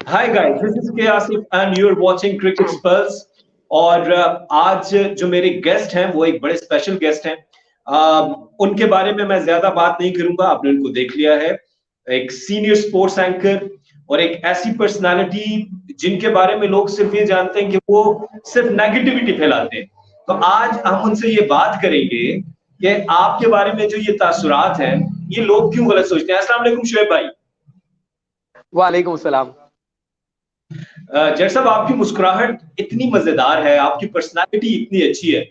Hi guys, this is K Asif and you are watching cricket spurs. और आज जो मेरे गेस्ट हैं वो एक बड़े स्पेशल गेस्ट हैं। उनके बारे में मैं ज्यादा बात नहीं करूंगा, आपने उनको देख लिया है। एक सीनियर स्पोर्ट्स एंकर और एक ऐसी पर्सनालिटी जिनके बारे में लोग सिर्फ ये जानते हैं कि वो सिर्फ नेगेटिविटी फैलाते हैं। तो आज हम उनसे ये बात करेंगे कि आपके बारे में जो ये तासुरात हैं, ये लोग क्यों गलत सोचते हैं। अस्सलाम वालेकुम शुएब भाई। वालेकुम सलाम। जट साहब, आपकी मुस्कुराहट इतनी मजेदार है, आपकी पर्सनालिटी इतनी अच्छी है।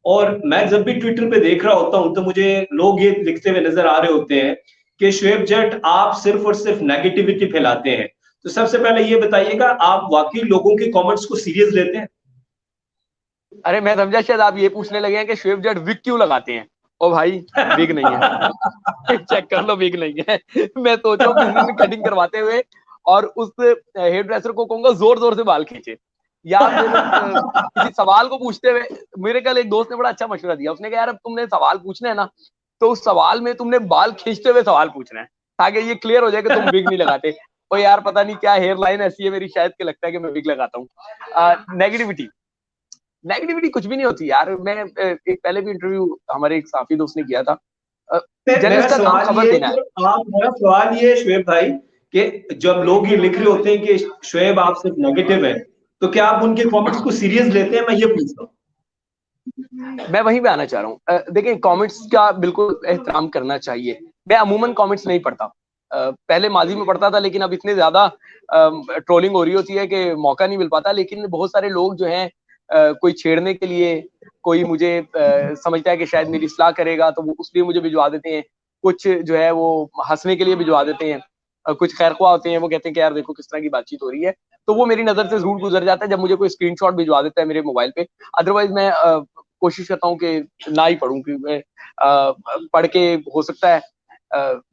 और मैं जब भी ट्विटर पे देख रहा होता हूं तो मुझे लोग ये लिखते हुए नजर आ रहे होते हैं कि शुएब जट आप सिर्फ और सिर्फ नेगेटिविटी फैलाते हैं। तो सबसे पहले ये बताइएगा, आप वाकई लोगों के कमेंट्स को सीरियस लेते हैं? अरे मैं समझा शायद आप ये पूछने लगे हैं कि शुएब जट विग क्यों लगाते हैं। ओ भाई, विग नहीं है। चेक कर लो, विग नहीं है। मैं सोच रहा हूँ किसी दिन कटिंग करवाते हुए और उस हेयर ड्रेसर को कहूंगा जोर जोर से बाल खींचे, या फिर किसी सवाल को पूछते हुए। मेरे कल एक दोस्त ने बड़ा अच्छा मशवरा दिया, उसने कहा यार अब तुमने सवाल पूछना है ना, तो उस सवाल में तुमने बाल खींचते हुए सवाल पूछना है, ताकि ये क्लियर हो जाए कि तुम विग नहीं लगाते। ओ यार पता नहीं क्या हेयर लाइन ऐसी है मेरी, शायद के लगता है कि मैं विग लगाता हूँ। नेगेटिविटी नेगेटिविटी कुछ भी नहीं होती यार। मैं एक पहले भी इंटरव्यू हमारे एक साथी दोस्त ने किया था। मेरा जर्नलिस्ट का काम सवाल खबर ये देना है। आप मेरा सवाल ये शुएब भाई कि जब लोग ये लिख रहे होते हैं कि शुएब आप सिर्फ नेगेटिव है, तो क्या आप उनके कमेंट्स को सीरियस लेते हैं? मैं ये पूछता हूँ। मैं वहीं पे आना चाह रहा हूँ। देखिए, कमेंट्स का बिल्कुल एहतराम करना चाहिए। मैं अमूमन कमेंट्स नहीं पढ़ता। पहले माजी में पढ़ता था, लेकिन अब इतने ज्यादा ट्रोलिंग हो रही होती है कि मौका नहीं मिल पाता। लेकिन बहुत सारे लोग जो हैं, कोई छेड़ने के लिए, कोई मुझे समझता है कि शायद मेरी इस्लाह करेगा, तो वो उसलिए मुझे भिजवा देते हैं। कुछ जो है वो हंसने के लिए भिजवा देते हैं। कुछ खैरख्वाह होते हैं, वो कहते हैं कि यार देखो किस तरह की बातचीट हो रही है। तो वो मेरी नजर से जरूर गुजर जाता है जब मुझे कोई स्क्रीनशॉट भिजवा देता है मेरे मोबाइल पे। अदरवाइज मैं कोशिश करता हूँ कि ना ही पढ़ूं, क्योंकि मैं पढ़ के हो सकता है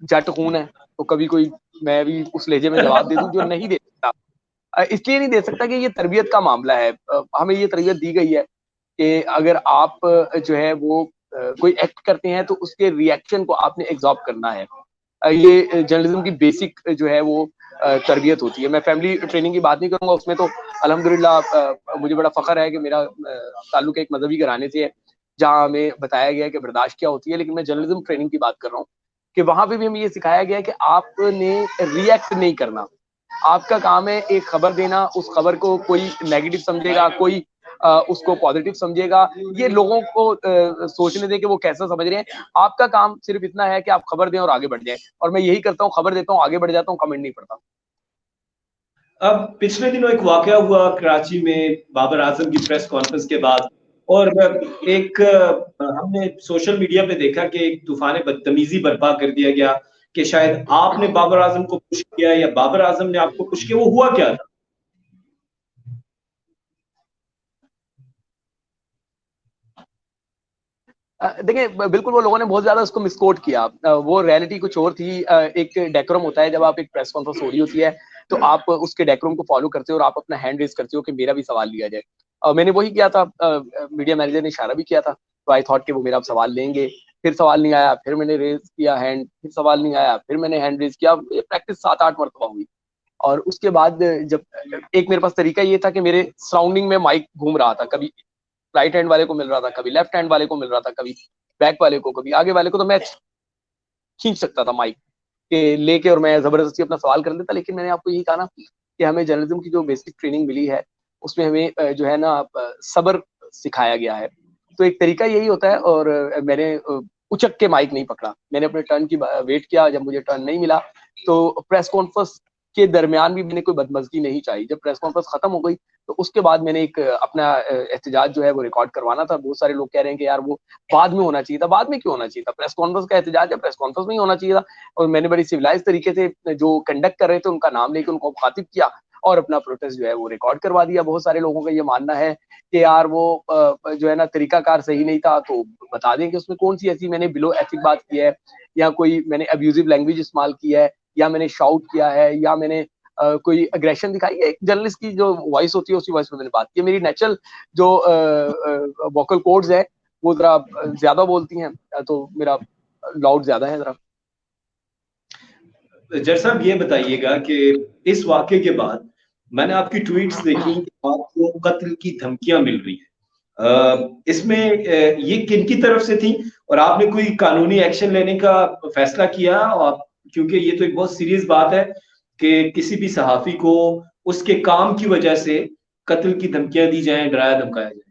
जट खून है तो कभी कोई मैं भी उस लहजे में जवाब दे दूं जो नहीं दे सकता। इसलिए नहीं दे सकता कि ये तरबियत का मामला है। हमें ये तरबियत दी गई है कि अगर आप जो है वो कोई एक्ट करते हैं तो उसके रिएक्शन को आपने एग्जॉर्ब करना है। ये जर्नलिज्म की बेसिक जो है वो तरबियत होती है। मैं फैमिली ट्रेनिंग की बात नहीं करूंगा, उसमें तो अल्हम्दुलिल्लाह मुझे बड़ा फख्र है कि मेरा ताल्लुक एक मजहबी घराने से है जहाँ हमें बताया गया है कि बर्दाश्त क्या होती है। लेकिन मैं जर्नलिज्म ट्रेनिंग की बात कर रहा हूँ कि वहां पे भी हमें ये सिखाया गया है कि आपने रिएक्ट नहीं करना। आपका काम है एक खबर देना, उस खबर को कोई नेगेटिव समझेगा, कोई उसको पॉजिटिव समझेगा। ये लोगों को सोचने दें कि वो कैसा समझ रहे हैं। आपका काम सिर्फ इतना है कि आप खबर दें और आगे बढ़ जाएं। और मैं यही करता हूँ, खबर देता हूँ, आगे बढ़ जाता हूँ, कमेंट नहीं पढ़ता। अब पिछले दिनों एक वाकया हुआ कराची में बाबर आजम की प्रेस कॉन्फ्रेंस के बाद। और एक हमने सोशल मीडिया पे देखा कि एक तूफान बदतमीजी बर्पा कर दिया गया कि शायद आपने बाबर आजम को पुश किया या बाबर आजम ने आपको पुश किया। वो हुआ क्या था? देखिए, बिल्कुल वो लोगों ने बहुत ज्यादा उसको मिसकोट किया। वो रियलिटी कुछ और थी। एक डेकोरम होता है, जब आप एक प्रेस कॉन्फ्रेंस हो रही होती है तो आप उसके डेकोरम को फॉलो करते हो और आप अपना हैंड रेज करते हो कि मेरा भी सवाल लिया जाए। मैंने वही किया था। मीडिया मैनेजर ने इशारा भी किया था, तो आई थॉट कि वो मेरा सवाल लेंगे। फिर सवाल नहीं आया, फिर मैंने रेज किया हैंड, फिर सवाल नहीं आया, फिर मैंने हैंड रेज किया। ये प्रैक्टिस 7-8 मरतबा हुई। और उसके बाद जब एक मेरे पास तरीका ये था कि मेरे सराउंडिंग में माइक घूम रहा था, कभी राइट हैंड वाले को मिल रहा था, कभी लेफ्ट हैंड वाले को मिल रहा था, कभी बैक वाले को, कभी आगे वाले को, तो मैं खींच सकता था माइक के लेके और मैं जबरदस्ती अपना सवाल कर लेता। लेकिन मैंने आपको यही कहा ना कि हमें जर्नलिज्म की जो बेसिक ट्रेनिंग मिली है उसमें हमें जो है ना सब्र सिखाया गया है। तो एक तरीका यही होता है। और मैंने उचक के माइक नहीं पकड़ा, मैंने अपने टर्न की वेट किया। जब मुझे टर्न नहीं मिला तो प्रेस कॉन्फ्रेंस के दरमियान भी मैंने कोई बदमजगी नहीं चाहिए। जब प्रेस कॉन्फ्रेंस खत्म हो गई तो उसके बाद मैंने एक अपना एहतजाज जो है वो रिकॉर्ड करवाना था। बहुत सारे लोग कह रहे हैं कि यार वो बाद में होना चाहिए था। बाद में क्यों होना चाहिए था? प्रेस कॉन्फ्रेंस का एहतजाज है, प्रेस कॉन्फ्रेंस में ही होना चाहिए था। और मैंने बड़ी सिविलाइज तरीके से जो कंडक्ट कर रहे थे उनका नाम लेके उनको मुखातिब किया और अपना प्रोटेस्ट जो है वो रिकॉर्ड करवा दिया। बहुत सारे लोगों का ये मानना है कि यार वो जो है ना तरीकाकार सही नहीं था, तो बता दें कि उसमें कौन सी ऐसी मैंने बिलो एथिक बात की है, या कोई मैंने अब्यूजिव लैंग्वेज इस्तेमाल की है, या मैंने शाउट किया है, या मैंने कोई अग्रेशन दिखाई है। एक जर्नलिस्ट की जो वॉइस होती है उसी वॉइस में मैंने बात की। मेरी नेचुरल जो वोकल कोड्स है वो जरा ज्यादा बोलती हैं, तो मेरा लाउड ज्यादा है जरा। जर साहब, ये बताइएगा कि इस वाक्य के बाद मैंने आपकी ट्वीट्स देखी कि आपको कत्ल की धमकियां मिल रही हैं। इसमें ये किन की तरफ से थी और आपने कोई कानूनी एक्शन लेने का फैसला किया? और क्योंकि ये तो एक बहुत सीरियस बात है कि किसी भी सहाफी को उसके काम की वजह से कत्ल की धमकियां दी जाएं, डराया धमकाया जाए।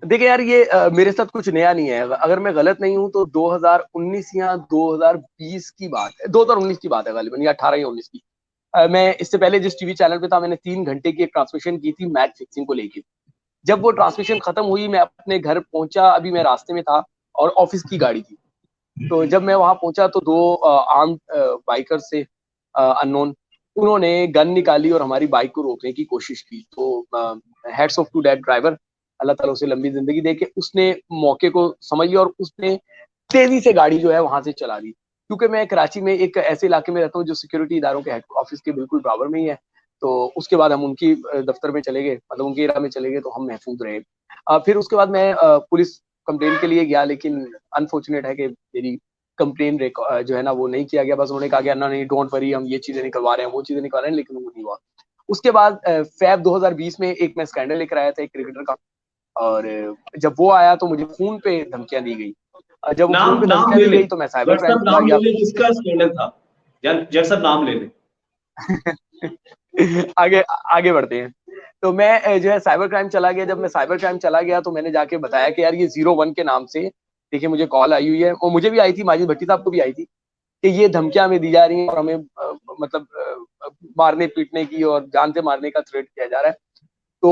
देखिए यार, ये मेरे साथ कुछ नया नहीं है। अगर मैं गलत नहीं हूं तो 2019 या 2020 की बात है, 2019 की बात है गालिबन, या 18 या 19 की। मैं इससे पहले जिस टीवी चैनल पे था, मैंने 3 घंटे की एक ट्रांसमिशन की थी मैच फिक्सिंग को लेके। जब वो ट्रांसमिशन खत्म हुई, मैं अपने घर पहुंचा, अभी मैं रास्ते में था और ऑफिस की गाड़ी थी। तो जब मैं वहां पहुंचा तो दो आर्म्ड बाइकर से अननोन, उन्होंने गन निकाली और हमारी बाइक को रोकने की कोशिश की। तो heads off to that driver, अल्लाह ताला उसे लंबी जिंदगी दे, के उसने मौके को समझ लिया और उसने तेजी से गाड़ी जो है वहां से चला दी। क्योंकि मैं कराची में एक ऐसे इलाके में रहता हूँ जो सिक्योरिटी इदारों के हेड ऑफिस के बिल्कुल बराबर में ही है। तो उसके बाद हम उनकी दफ्तर में चले गए, मतलब उनके एरिया में चले गए, तो हम महफूज रहे। फिर उसके बाद मैं पुलिस कंप्लेन के लिए गया, लेकिन अनफॉर्चुनेट है कि मेरी कंप्लेन जो है ना वो नहीं किया गया। बस उन्होंने कहा कि ना नहीं, डोंट वरी, हम ये चीजें निकलवा रहे हैं, वो चीजें निकलवा रहे हैं, लेकिन वो नहीं हुआ। उसके बाद फेब 2020 में एक मैं स्कैंडल लेकर आया था एक क्रिकेटर का, और जब वो आया तो मुझे फोन पे धमकियां दी गई। जब वो फोन नाम पे नाम धमकियां ले दी ले, गई तो मैं साइबर जज क्राइम साहब चला नाम ले गया। ले, किसका स्कैंडल था? जज जज साहब नाम ले ले। आगे आगे बढ़ते हैं। तो मैं जो है साइबर क्राइम चला गया। जब मैं साइबर क्राइम चला गया तो मैंने जाके बताया कि यार ये 01 के नाम से देखिए मुझे कॉल आई हुई है, और मुझे भी आई थी, माजिद भट्टी साहब को भी आई थी, कि ये धमकियां हमें दी जा रही हैं और हमें मतलब मारने पीटने की और जान से मारने का थ्रेट किया जा रहा है। तो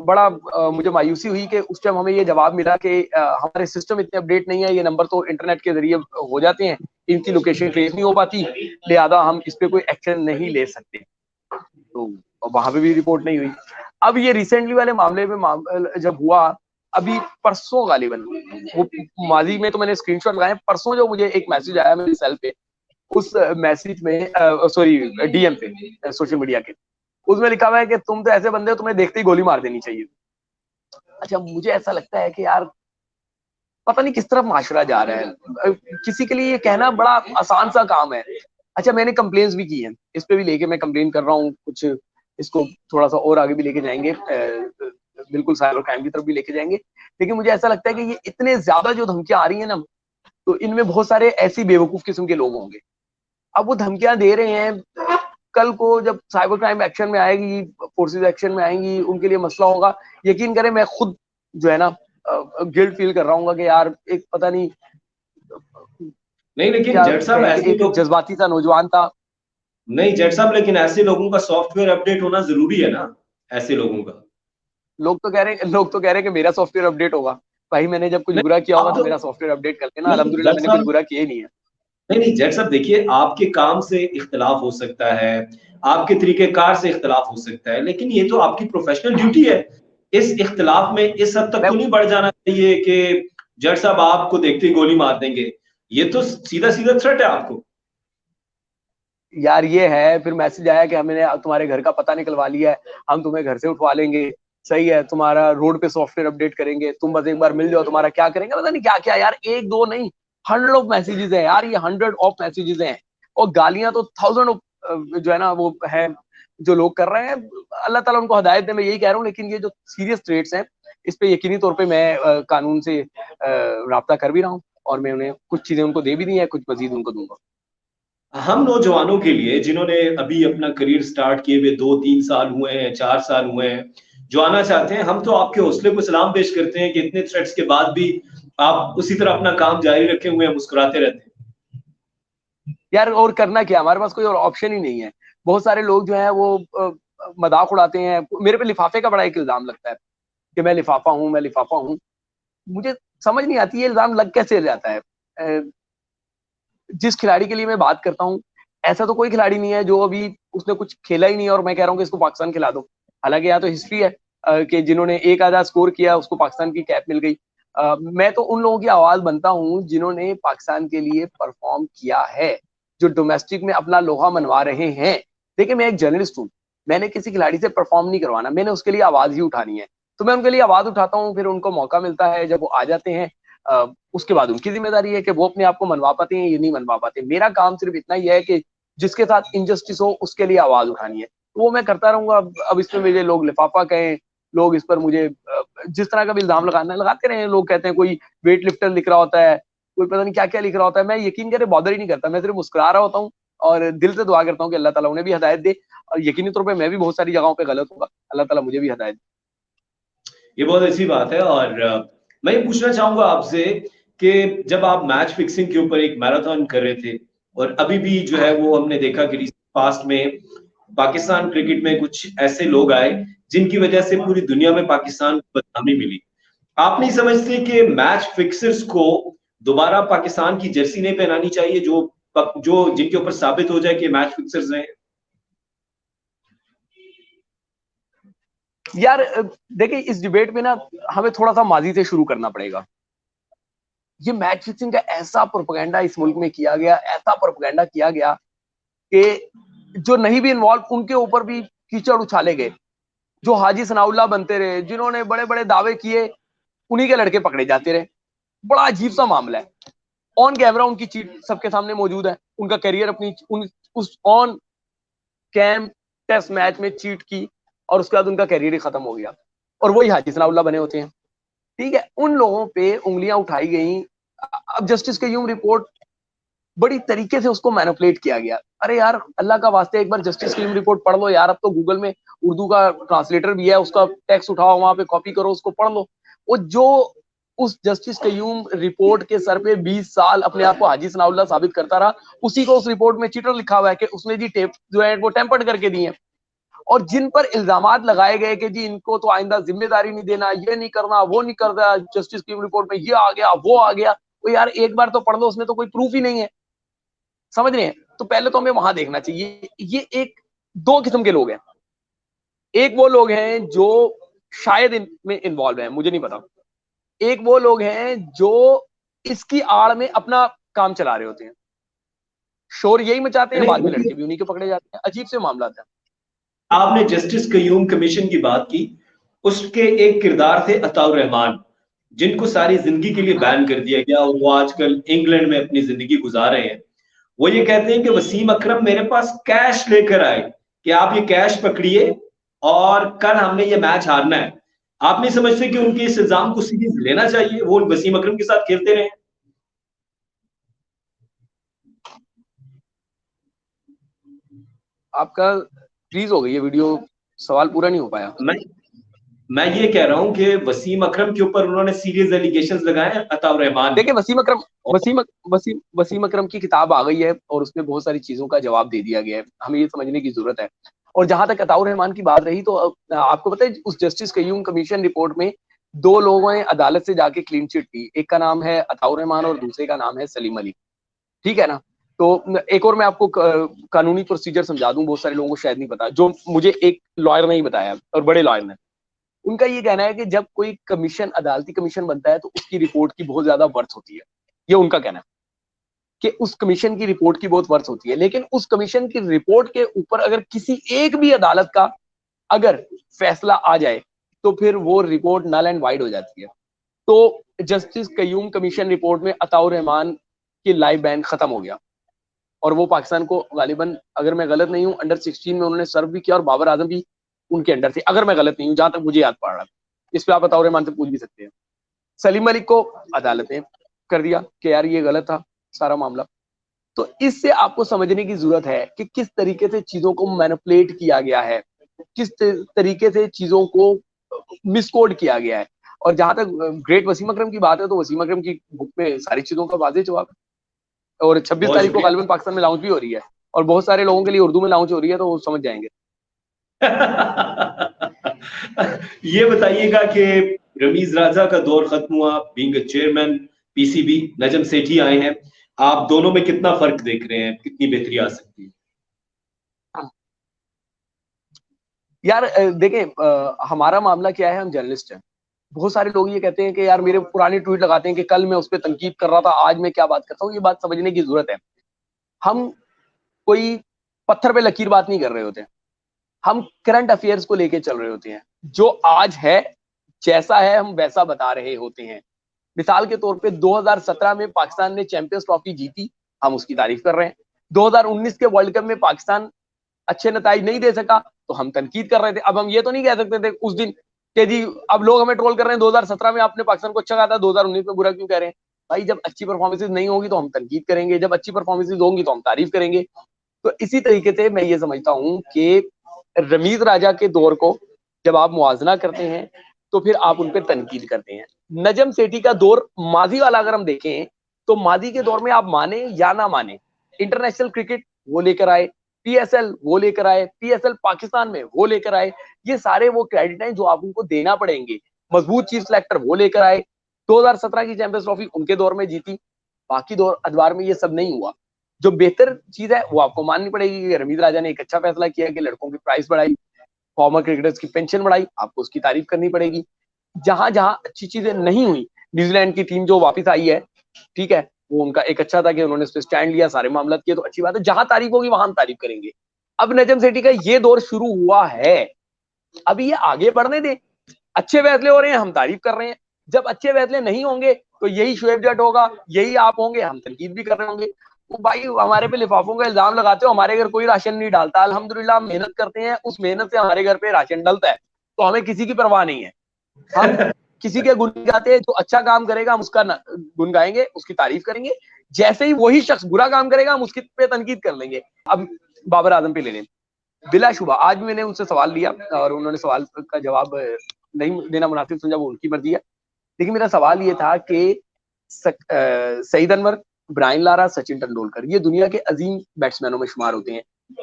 बड़ा मुझे मायूसी हुई कि उस टाइम हमें ये जवाब मिला कि हमारे सिस्टम इतने अपडेट नहीं है, ये नंबर तो इंटरनेट के जरिए हो जाते हैं, इनकी लोकेशन ट्रेस नहीं हो पाती, लिहाजा हम इस पे कोई एक्शन नहीं ले सकते। तो वहां पे भी रिपोर्ट नहीं हुई। अब ये रिसेंटली वाले मामले में जब हुआ, अभी परसों गालिबन, वो माजी में तो मैंने स्क्रीनशॉट लगाए, परसों जो मुझे एक मैसेज आया मेरे सेल पे, उस मैसेज में सॉरी डीएम पे सोशल मीडिया के, उसमें लिखा हुआ है कि तुम तो ऐसे बंदे हो, तुम्हें देखते ही गोली मार देनी चाहिए। अच्छा, मुझे ऐसा लगता है कि यार पता नहीं किस तरफ माशरा जा रहा है। किसी के लिए ये कहना बड़ा आसान सा काम है। अच्छा, मैंने कंप्लेन्स भी की हैं, इस पे भी लेके मैं कंप्लेन कर रहा हूँ, कुछ इसको थोड़ा सा और आगे भी लेके जाएंगे, बिल्कुल साइबर क्राइम की तरफ भी लेके जाएंगे। लेकिन मुझे ऐसा लगता है कि ये इतने ज्यादा जो धमकियां आ रही है ना, तो इनमें बहुत सारे ऐसी बेवकूफ किस्म के लोग होंगे। अब वो धमकियां दे रहे हैं, कल को जब साइबर क्राइम एक्शन में आएगी, फोर्सेज एक्शन में आएंगी, उनके लिए मसला होगा। यकीन करें, मैं खुद जो है ना गिल्ट फील कर रहा हूँ कि यार एक पता नहीं नहीं, लेकिन क्या जज साहब कहें कि ऐसे एक लोग, जज्बाती सा नौजवान था। नहीं जज साहब, लेकिन ऐसे लोगों का सॉफ्टवेयर अपडेट होना जरूरी है ना, ऐसे लोगों का। लोग तो कह रहे हैं कि मेरा सॉफ्टवेयर अपडेट होगा। भाई मैंने जब कुछ बुरा नहीं किया होगा आप तो तो, मेरा सॉफ्टवेयर अपडेट कर लेना, नहीं अल्हम्दुलिल्लाह जज मैंने कुछ साहब, बुरा किया ही नहीं है। नहीं नहीं जज साहब, देखिए आपके काम से इख्तलाफ हो सकता है, आपके तरीकेकार से इख्तलाफ हो सकता है, लेकिन ये तो आपकी प्रोफेशनल ड्यूटी है। इस इख्तलाफ में इस हद तक मैं तो नहीं बढ़ जाना चाहिए कि जज साहब आपको देखते ही गोली मार देंगे। ये तो सीधा सीधा थ्रेट है आपको। यार ये है, फिर मैसेज आया कि हमने तुम्हारे घर का पता निकलवा लिया है, हम तुम्हें घर से उठवा लेंगे, सही है, तुम्हारा रोड पे सॉफ्टवेयर अपडेट करेंगे, तुम बस एक बार मिल जाओ, तुम्हारा क्या करेंगे, पता नहीं क्या क्या। यार एक दो नहीं, 100 ऑफ मैसेजेस हैं यार, ये 100 ऑफ मैसेजेस हैं। और गालियां तो 1000 ऑफ जो है ना वो है, जो लोग कर रहे हैं। अल्लाह ताला उनको हिदायत दे, मैं यही कह रहा हूँ। लेकिन ये जो सीरियस थ्रेट्स हैं, इस पे यकीनी तौर पे मैं कानून से राब्ता कर भी रहा हूँ, और मैं उन्हें कुछ चीजें उनको दे भी दी है, कुछ मजीद उनको दूंगा। हम नौजवानों के लिए जिन्होंने अभी अपना करियर स्टार्ट किए हुए 2-3 साल हुए हैं, 4 साल हुए हैं, जो आना चाहते हैं, हम तो आपके हौसले को सलाम पेश करते हैं कि इतने थ्रेट्स के बाद भी आप उसी तरह अपना काम जारी रखे हुए हैं, मुस्कुराते रहते हैं। यार और करना क्या, हमारे पास कोई और ऑप्शन ही नहीं है। बहुत सारे लोग जो है वो मजाक उड़ाते हैं। मेरे पे लिफाफे का बड़ा एक इल्जाम लगता है कि मैं लिफाफा हूँ, मैं लिफाफा हूँ। मुझे समझ नहीं आती ये इल्जाम लग कैसे जाता है। जिस खिलाड़ी के लिए मैं बात करता हूँ, ऐसा तो कोई खिलाड़ी नहीं है जो अभी उसने कुछ खेला ही नहीं है और मैं कह रहा हूँ कि इसको पाकिस्तान खिला दो। हालांकि यहाँ तो हिस्ट्री है कि जिन्होंने एक आधा स्कोर किया उसको पाकिस्तान की कैप मिल गई। मैं तो उन लोगों की आवाज बनता हूँ जिन्होंने पाकिस्तान के लिए परफॉर्म किया है, जो डोमेस्टिक में अपना लोहा मनवा रहे हैं। देखिए, मैं एक जर्नलिस्ट हूँ, मैंने किसी खिलाड़ी से परफॉर्म नहीं करवाना, मैंने उसके लिए आवाज ही उठानी है। तो मैं उनके लिए आवाज उठाता हूँ, फिर उनको मौका मिलता है जब वो आ जाते हैं। उसके बाद उनकी जिम्मेदारी है कि वो अपने आप को मनवा पाते हैं या नहीं मनवा पाते। मेरा काम सिर्फ इतना ही है कि जिसके साथ इनजस्टिस हो उसके लिए आवाज उठानी है, तो वो मैं करता रहूंगा। अब इसमें मुझे लोग लिफाफा कहें, लोग इस पर मुझे जिस तरह का भी इल्जाम लगाना है लगाते रहे। लोग कहते हैं कोई वेट लिफ्टर लिख रहा होता है, कोई पता नहीं क्या क्या लिख रहा होता है, मैं यकीन करे बॉदर ही नहीं करता, मैं सिर्फ मुस्कुरा रहा होता हूँ और दिल से दुआ करता हूँ कि अल्लाह ताला उन्हें भी हिदायत दे, और यकीनी तौर पे मैं भी बहुत सारी जगहों पे गलत होगा, अल्लाह ताला मुझे भी हिदायत दे। ये बहुत अच्छी बात है। और मैं ये पूछना चाहूंगा आपसे कि जब आप मैच फिक्सिंग के ऊपर एक मैराथन कर रहे थे, और अभी भी जो है वो हमने देखा कि पास्ट में पाकिस्तान क्रिकेट में कुछ ऐसे लोग आए जिनकी वजह से पूरी दुनिया में पाकिस्तान को बदनामी मिली। आप नहीं समझते कि मैच फिक्सर्स को दोबारा पाकिस्तान की जर्सी नहीं पहनानी चाहिए, जो जो जिनके ऊपर साबित हो जाए कि मैच फिक्सर्स हैं? यार देखिए, इस डिबेट में ना हमें थोड़ा सा माजी से शुरू करना पड़ेगा। ये मैच फिक्सिंग का ऐसा प्रोपेगेंडा इस मुल्क में किया गया, ऐसा प्रोपेगेंडा किया गया कि जो नहीं भी इन्वॉल्व उनके ऊपर भी कीचड़ उछाले गए। जो हाजी सनाउल्लाह बनते रहे, जिन्होंने बड़े बड़े दावे किए, उन्हीं के लड़के पकड़े जाते रहे। बड़ा अजीब सा मामला है। ऑन कैमरा उनकी चीट सबके सामने मौजूद है, उनका करियर अपनी उस ऑन कैम टेस्ट मैच में चीट की और उसके बाद उनका करियर ही खत्म हो गया, और वही हाजी सनाउल्लाह बने होते हैं। ठीक है, उन लोगों पे उंगलियां उठाई गई। अब जस्टिस कयूम रिपोर्ट बड़ी तरीके से उसको मैनिपुलेट किया गया। अरे यार अल्लाह का वास्ते एक बार जस्टिस कयूम रिपोर्ट पढ़ लो यार। अब तो गूगल में उर्दू का ट्रांसलेटर भी है, उसका टेक्स्ट उठाओ, वहां पे कॉपी करो, उसको पढ़ लो। वो जो उस जस्टिस कयूम रिपोर्ट के सर पे 20 साल अपने आप को हाजी सनाउल्लाह साबित करता रहा, उसी को उस रिपोर्ट में चीटर लिखा हुआ है कि उसने जी टेप जो है वो टेम्पर्ड करके दिए। और जिन पर इल्जामात लगाए गए कि जी इनको तो आइंदा जिम्मेदारी नहीं देना, ये नहीं करना, वो नहीं करना, जस्टिस की रिपोर्ट में ये आ गया वो आ गया, तो यार एक बार तो पढ़ लो, उसमें तो कोई प्रूफ ही नहीं है। समझ रहे हैं? तो पहले तो हमें वहां देखना चाहिए। ये एक दो किस्म के लोग हैं। एक वो लोग हैं जो शायद इनमें इन्वॉल्व हैं, मुझे नहीं पता। एक वो लोग हैं जो इसकी आड़ में अपना काम चला रहे होते हैं, शोर यही मचाते हैं, बाद में लड़के भी उन्हीं के पकड़े जाते हैं। अजीब से मामला था। आपने जस्टिस कयूम कमीशन की बात की, उसके एक किरदार थे अताउर रहमान, जिनको सारी जिंदगी के लिए बैन कर दिया गया और वो आजकल इंग्लैंड में अपनी जिंदगी गुजार रहे हैं। वो ये कहते हैं कि वसीम अकरम मेरे पास कैश लेकर आए कि आप ये कैश पकड़िए और कल हमने ये मैच हारना है। आप नहीं समझते कि उनके इस इल्जाम को सीरियस लेना चाहिए? वो वसीम अकरम के साथ खेलते रहे। आपका फ्रीज हो गई है वीडियो, सवाल पूरा नहीं हो पाया। मैं ये कह रहा हूं कि वसीम अकरम के ऊपर उन्होंने सीरियस एलिगेशंस लगाए हैं, अताउर रहमान ने। देखिए, वसीम अकरम की किताब आ गई है और उसमें बहुत सारी चीजों का जवाब दे दिया गया है, हमें ये समझने की जरूरत है। और जहां तक अताउर रहमान की बात रही, तो आपको पता है उस जस्टिस कयूम कमीशन रिपोर्ट में दो लोगों ने अदालत से जाके क्लीन चिट ली। एक का नाम है अताउर रहमान और दूसरे का नाम है सलीम अली। ठीक है ना? तो एक और मैं आपको कानूनी प्रोसीजर समझा दूं, बहुत सारे लोगों को शायद नहीं पता, जो मुझे एक लॉयर ने ही बताया और बड़े लॉयर ने। उनका ये कहना है कि जब कोई कमीशन अदालती कमीशन बनता है तो उसकी रिपोर्ट की बहुत ज्यादा वर्थ होती है। ये उनका कहना है कि उस कमीशन की रिपोर्ट की बहुत वर्थ होती है, लेकिन उस कमीशन की रिपोर्ट के ऊपर अगर किसी एक भी अदालत का अगर फैसला आ जाए तो फिर वो रिपोर्ट नल एंड वाइड हो जाती है। तो जस्टिस कयूम कमीशन रिपोर्ट में अताउर रहमान की लाइफ बैन खत्म हो गया और वो पाकिस्तान को गालिबन, अगर मैं गलत नहीं हूँ, अंडर 16 में उन्होंने सर्व भी किया और बाबर आजम भी उनके अंडर थे, अगर मैं गलत नहीं हूँ, जहां तक मुझे याद पड़ रहा है। इस पे आप अताउर रहमान से पूछ भी सकते हैं। सलीम मलिक को अदालत ने कर दिया कि यार ये गलत था सारा मामला। तो इससे आपको समझने की जरूरत है कि किस तरीके से चीजों को मैनिपुलेट किया गया है, किस तरीके से चीजों को मिसकोड किया गया है। और जहां तक ग्रेट वसीम अकरम की बात है, तो वसीम अकरम की बुक में सारी चीजों का वाज़ेह जवाब है। और 26 बहुत तारीख को शुक्रिया। गालिबन पाकिस्तान में लॉन्च भी हो रही है और बहुत सारे लोगों के लिए उर्दू में लॉन्च हो रही है, तो वो समझ जाएंगे। ये बताइएगा कि रमीज राजा का दौर खत्म हुआ, being chairman PCB, Najam Sethi आए हैं, आप दोनों में कितना फर्क देख रहे हैं, कितनी बेहतरी आ सकती है? यार देखें, हमारा मामला क्या है, हम जर्नलिस्ट हैं। बहुत सारे लोग ये कहते हैं कि यार मेरे पुराने ट्वीट लगाते हैं कि कल मैं उस पर तनकीद कर रहा था, आज मैं क्या बात करता हूँ। ये बात समझने की जरूरत है। हम कोई पत्थर पे लकीर बात नहीं कर रहे होते हैं, हम करंट अफेयर्स को लेके चल रहे होते हैं। जो आज है, जैसा है, हम वैसा बता रहे होते हैं। मिसाल के तौर पे 2017 में पाकिस्तान ने चैंपियंस ट्रॉफी जीती, हम उसकी तारीफ कर रहे हैं। 2019 के वर्ल्ड कप में पाकिस्तान अच्छे नतीजे नहीं दे सका तो हम तनकीद कर रहे थे। अब हम ये तो नहीं कह सकते थे उस दिन कि जी अब लोग हमें ट्रोल कर रहे हैं 2017 में आपने पाकिस्तान को अच्छा कहा था, 2019 में बुरा क्यों कह रहे हैं। भाई जब अच्छी परफॉर्मेंसेज नहीं होगी तो हम तनकीद करेंगे, जब अच्छी परफॉर्मेंसेज होंगी तो हम तारीफ करेंगे। तो इसी तरीके से मैं ये समझता हूँ कि रमीज राजा के दौर को जब आप मुआवजना करते हैं तो फिर आप उन पर तनकीद करते हैं। नजम सेठी का दौर माजी वाला अगर हम देखें तो माजी के दौर में आप माने या ना माने, इंटरनेशनल क्रिकेट वो लेकर आए, पीएसएल वो लेकर आए, पीएसएल पाकिस्तान में वो लेकर आए, ये सारे वो क्रेडिट हैं जो आप उनको देना पड़ेंगे। मजबूत चीफ सिलेक्टर वो लेकर आए, 2017 की चैंपियंस ट्रॉफी उनके दौर में जीती, बाकी दौर अदवार में ये सब नहीं हुआ। जो बेहतर चीज है वो आपको माननी पड़ेगी कि रमीज राजा ने एक अच्छा फैसला किया कि लड़कों की प्राइस बढ़ाई, फॉर्मर क्रिकेटर्स की पेंशन बढ़ाई, आपको उसकी तारीफ करनी पड़ेगी। जहां जहां अच्छी चीजें नहीं हुई, न्यूजीलैंड की टीम जो वापस आई है, ठीक है, वो उनका एक अच्छा था कि उन्होंने इस पे स्टैंड लिया, सारे मामला किए, तो अच्छी बात है। जहां तारीफ होगी वहां हम तारीफ करेंगे। अब नजम सेठी का ये दौर शुरू हुआ है, अभी ये आगे बढ़ने दे, अच्छे फैसले हो रहे हैं, हम तारीफ कर रहे हैं। जब अच्छे फैसले नहीं होंगे तो यही शुएब जट होगा, यही आप होंगे, हम तनकीद भी कर रहे होंगे। तो भाई हमारे पे लिफाफों का इल्जाम लगाते हो, हमारे घर कोई राशन नहीं डालता, अल्हम्दुलिल्लाह हम मेहनत करते हैं, उस मेहनत से हमारे घर पे राशन डलता है, तो हमें किसी की परवाह नहीं है। हम किसी के गुण गाते हैं, जो अच्छा काम करेगा हम उसका गुण गाएंगे, उसकी तारीफ करेंगे। जैसे ही वही शख्स बुरा काम करेगा हम उसकी पे तनकीद कर लेंगे। अब बाबर आजम पे ले लें, बिलाशुबा आज भी मैंने उनसे सवाल लिया और उन्होंने सवाल का जवाब नहीं देना मुनासिब समझा, वो उनकी मर्जी है। लेकिन मेरा सवाल ये था कि सईद अनवर, ब्रायन लारा, सचिन तेंदुलकर ये दुनिया के अजीम बैट्समैनों में शुमार होते हैं,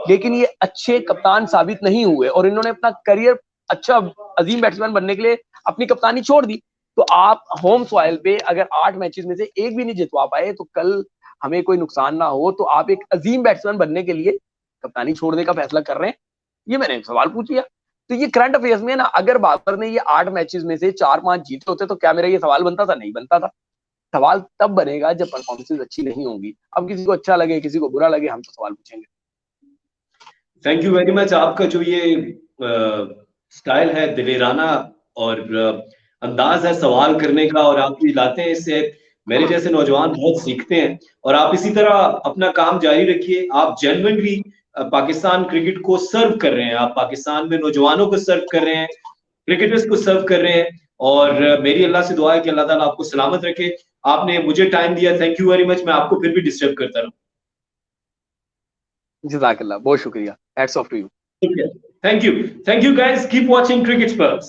लेकिन ये अच्छे कप्तान साबित नहीं हुए और इन्होंने अपना करियर अच्छा अजीम बैट्समैन बनने के लिए अपनी कप्तानी छोड़ दी। तो आप होम सॉइल पे अगर 8 मैचेस में से एक भी नहीं जितवा पाए तो कल हमें कोई नुकसान ना हो, तो आप एक अजीम बैट्समैन बनने के लिए कप्तानी छोड़ने का फैसला कर रहे हैं, ये मैंने सवाल पूछ लिया। तो ये करंट अफेयर्स में ना, अगर बाबर ने ये 8 मैचेस में से 4-5 जीते होते तो क्या मेरा ये सवाल बनता था? नहीं बनता था। सवाल तब बनेगा जब परफॉर्मेंसेस अच्छी नहीं होंगी। अब किसी को अच्छा लगे किसी को बुरा लगे, हम तो सवाल पूछेंगे। Thank you very much. आपका जो ये स्टाइल है दिलेराना और अंदाज है सवाल करने का, और आप ये लाते हैं, इससे मेरे जैसे नौजवान बहुत सीखते हैं। और आप इसी तरह अपना काम जारी रखिए। आप जेन्युइनली पाकिस्तान क्रिकेट को सर्व कर रहे हैं, आप पाकिस्तान में नौजवानों को सर्व कर रहे हैं, क्रिकेटर्स को सर्व कर रहे हैं। और मेरी अल्लाह से दुआ है कि अल्लाह ताला आपको सलामत रखे। आपने मुझे टाइम दिया, थैंक यू वेरी मच। मैं आपको फिर भी डिस्टर्ब करता रहूं। जज़ाकल्लाह, बहुत शुक्रिया। Hats off to you. Thank you. Thank you guys. Keep watching Cricket Spurs.